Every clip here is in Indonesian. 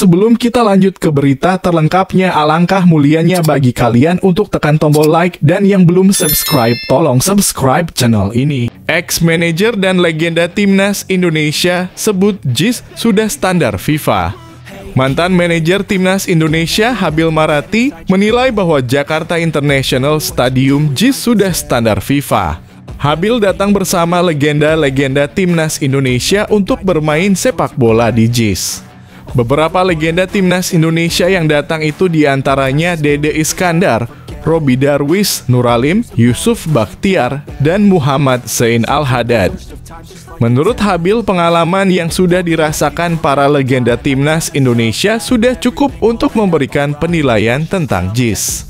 sebelum kita lanjut ke berita terlengkapnya, alangkah mulianya bagi kalian untuk tekan tombol like, dan yang belum subscribe, tolong subscribe channel ini. Ex-manajer dan legenda Timnas Indonesia sebut JIS sudah standar FIFA. Mantan manajer Timnas Indonesia Habil Marati menilai bahwa Jakarta International Stadium JIS sudah standar FIFA. Habil datang bersama legenda-legenda Timnas Indonesia untuk bermain sepak bola di JIS. Beberapa legenda Timnas Indonesia yang datang itu diantaranya Dede Iskandar, Robby Darwish, Nuralim, Yusuf Bakhtiar, dan Muhammad Zain Al-Hadad. Menurut Habil, pengalaman yang sudah dirasakan para legenda Timnas Indonesia sudah cukup untuk memberikan penilaian tentang JIS.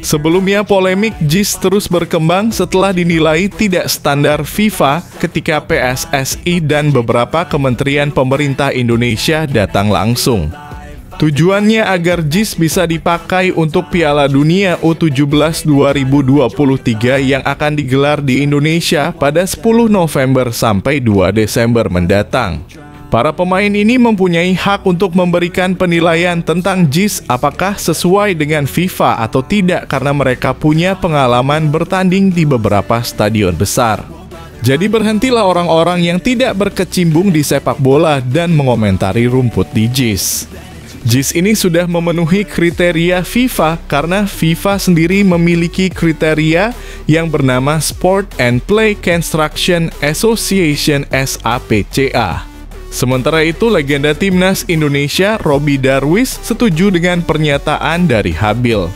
Sebelumnya, polemik JIS terus berkembang setelah dinilai tidak standar FIFA ketika PSSI dan beberapa kementerian pemerintah Indonesia datang langsung. Tujuannya agar JIS bisa dipakai untuk Piala Dunia U17 2023 yang akan digelar di Indonesia pada 10 November sampai 2 Desember mendatang. Para pemain ini mempunyai hak untuk memberikan penilaian tentang JIS apakah sesuai dengan FIFA atau tidak karena mereka punya pengalaman bertanding di beberapa stadion besar. Jadi berhentilah orang-orang yang tidak berkecimpung di sepak bola dan mengomentari rumput di JIS. JIS ini sudah memenuhi kriteria FIFA karena FIFA sendiri memiliki kriteria yang bernama Sport and Play Construction Association (SAPCA). Sementara itu, legenda Timnas Indonesia Robby Darwish setuju dengan pernyataan dari Habil.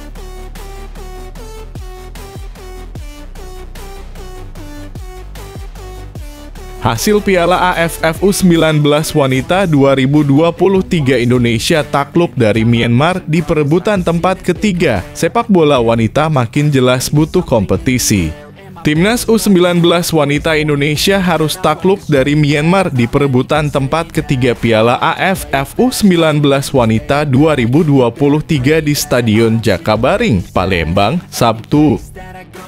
Hasil Piala AFF U19 Wanita 2023 Indonesia takluk dari Myanmar di perebutan tempat ketiga. Sepak bola wanita makin jelas butuh kompetisi. Timnas U19 Wanita Indonesia harus takluk dari Myanmar di perebutan tempat ketiga Piala AFF U19 Wanita 2023 di Stadion Jakabaring, Palembang, Sabtu.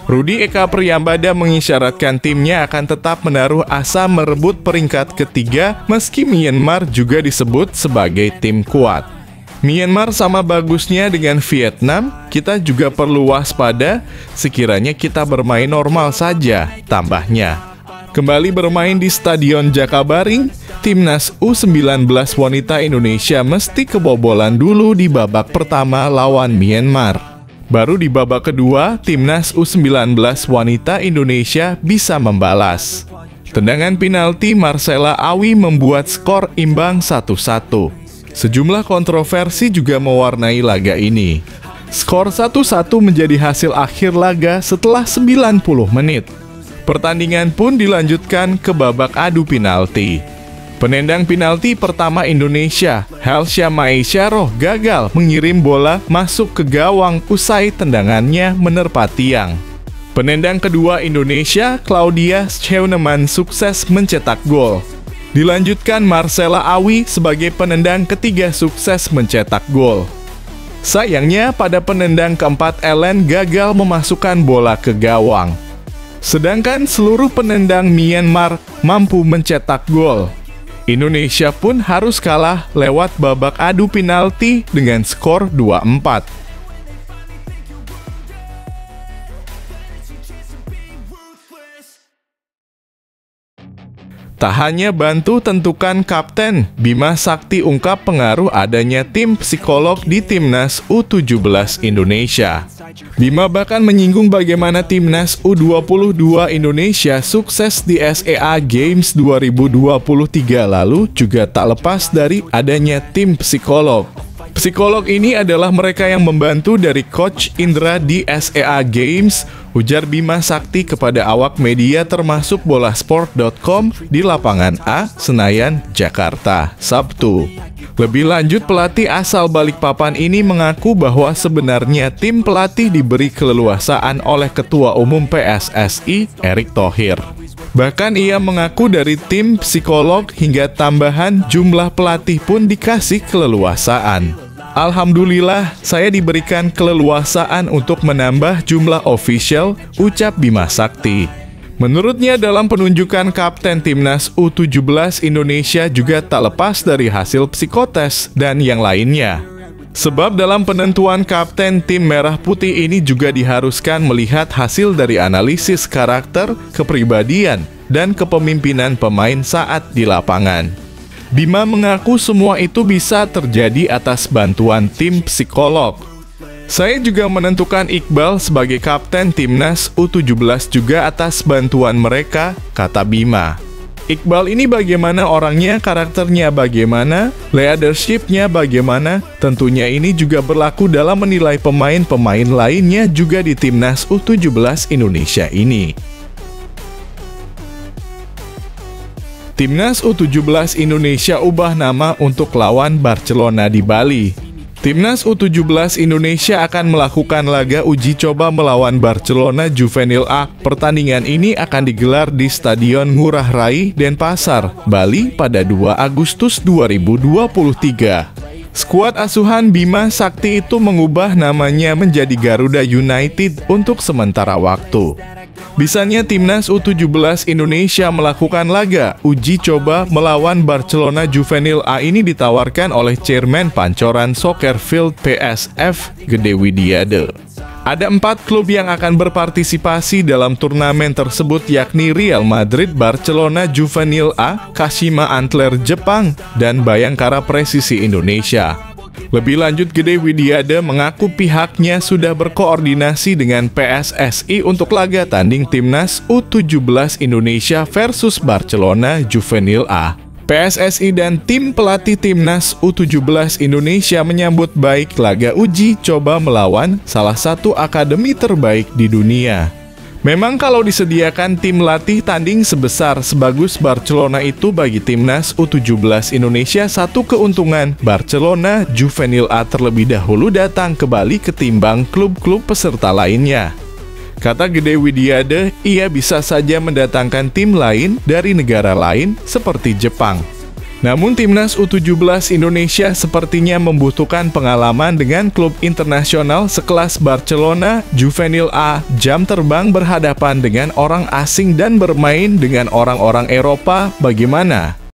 Rudi Eka Priyambada mengisyaratkan timnya akan tetap menaruh asa merebut peringkat ketiga meski Myanmar juga disebut sebagai tim kuat. Myanmar sama bagusnya dengan Vietnam, kita juga perlu waspada sekiranya kita bermain normal saja, tambahnya. Kembali bermain di Stadion Jakabaring, Timnas U19 Wanita Indonesia mesti kebobolan dulu di babak pertama lawan Myanmar. Baru di babak kedua, Timnas U19 Wanita Indonesia bisa membalas. Tendangan penalti Marcella Awi membuat skor imbang 1-1. Sejumlah kontroversi juga mewarnai laga ini. Skor 1-1 menjadi hasil akhir laga setelah 90 menit. Pertandingan pun dilanjutkan ke babak adu penalti. Penendang penalti pertama Indonesia, Helsya Maesyaroh, gagal mengirim bola masuk ke gawang usai tendangannya menerpa tiang. Penendang kedua Indonesia, Claudia Scheunemann, sukses mencetak gol. Dilanjutkan Marcella Awi sebagai penendang ketiga sukses mencetak gol. Sayangnya pada penendang keempat Ellen gagal memasukkan bola ke gawang. Sedangkan seluruh penendang Myanmar mampu mencetak gol. Indonesia pun harus kalah lewat babak adu penalti dengan skor 2-4. Tak hanya bantu tentukan kapten, Bima Sakti ungkap pengaruh adanya tim psikolog di Timnas U17 Indonesia. Bima bahkan menyinggung bagaimana Timnas U22 Indonesia sukses di SEA Games 2023 lalu juga tak lepas dari adanya tim psikolog. Psikolog ini adalah mereka yang membantu dari Coach Indra di SEA Games, ujar Bima Sakti kepada awak media termasuk bolasport.com di lapangan A, Senayan, Jakarta, Sabtu. Lebih lanjut, pelatih asal Balikpapan ini mengaku bahwa sebenarnya tim pelatih diberi keleluasaan oleh Ketua Umum PSSI, Erick Thohir. Bahkan ia mengaku dari tim psikolog hingga tambahan jumlah pelatih pun dikasih keleluasaan. Alhamdulillah, saya diberikan keleluasaan untuk menambah jumlah official, ucap Bima Sakti. Menurutnya dalam penunjukan Kapten Timnas U17 Indonesia juga tak lepas dari hasil psikotes dan yang lainnya. Sebab dalam penentuan Kapten Tim Merah Putih ini juga diharuskan melihat hasil dari analisis karakter, kepribadian, dan kepemimpinan pemain saat di lapangan. Bima mengaku semua itu bisa terjadi atas bantuan tim psikolog. Saya juga menentukan Iqbal sebagai Kapten Timnas U17 juga atas bantuan mereka, kata Bima. Iqbal ini bagaimana orangnya, karakternya bagaimana, leadership-nya bagaimana, tentunya ini juga berlaku dalam menilai pemain-pemain lainnya juga di Timnas U17 Indonesia ini. Timnas U17 Indonesia ubah nama untuk lawan Barcelona di Bali. Timnas U17 Indonesia akan melakukan laga uji coba melawan Barcelona Juvenil A. Pertandingan ini akan digelar di Stadion Ngurah Rai, Denpasar, Bali pada 2 Agustus 2023. Skuad asuhan Bima Sakti itu mengubah namanya menjadi Garuda United untuk sementara waktu. Bisanya Timnas U17 Indonesia melakukan laga uji coba melawan Barcelona Juvenil A ini ditawarkan oleh Chairman Pancoran Soccerfield PSF Gede Widiade. Ada 4 klub yang akan berpartisipasi dalam turnamen tersebut yakni Real Madrid, Barcelona Juvenil A, Kashima Antlers Jepang, dan Bayangkara Presisi Indonesia. Lebih lanjut, Gede Widiade mengaku pihaknya sudah berkoordinasi dengan PSSI untuk laga tanding Timnas U17 Indonesia versus Barcelona Juvenil A. PSSI dan tim pelatih Timnas U17 Indonesia menyambut baik laga uji coba melawan salah satu akademi terbaik di dunia. Memang kalau disediakan tim latih tanding sebagus Barcelona itu bagi Timnas U17 Indonesia satu keuntungan, Barcelona Juvenil A terlebih dahulu datang ke Bali ketimbang klub-klub peserta lainnya. Kata Gede Widiade, ia bisa saja mendatangkan tim lain dari negara lain seperti Jepang. Namun Timnas U17 Indonesia sepertinya membutuhkan pengalaman dengan klub internasional sekelas Barcelona Juvenil A. Jam terbang berhadapan dengan orang asing dan bermain dengan orang-orang Eropa, bagaimana?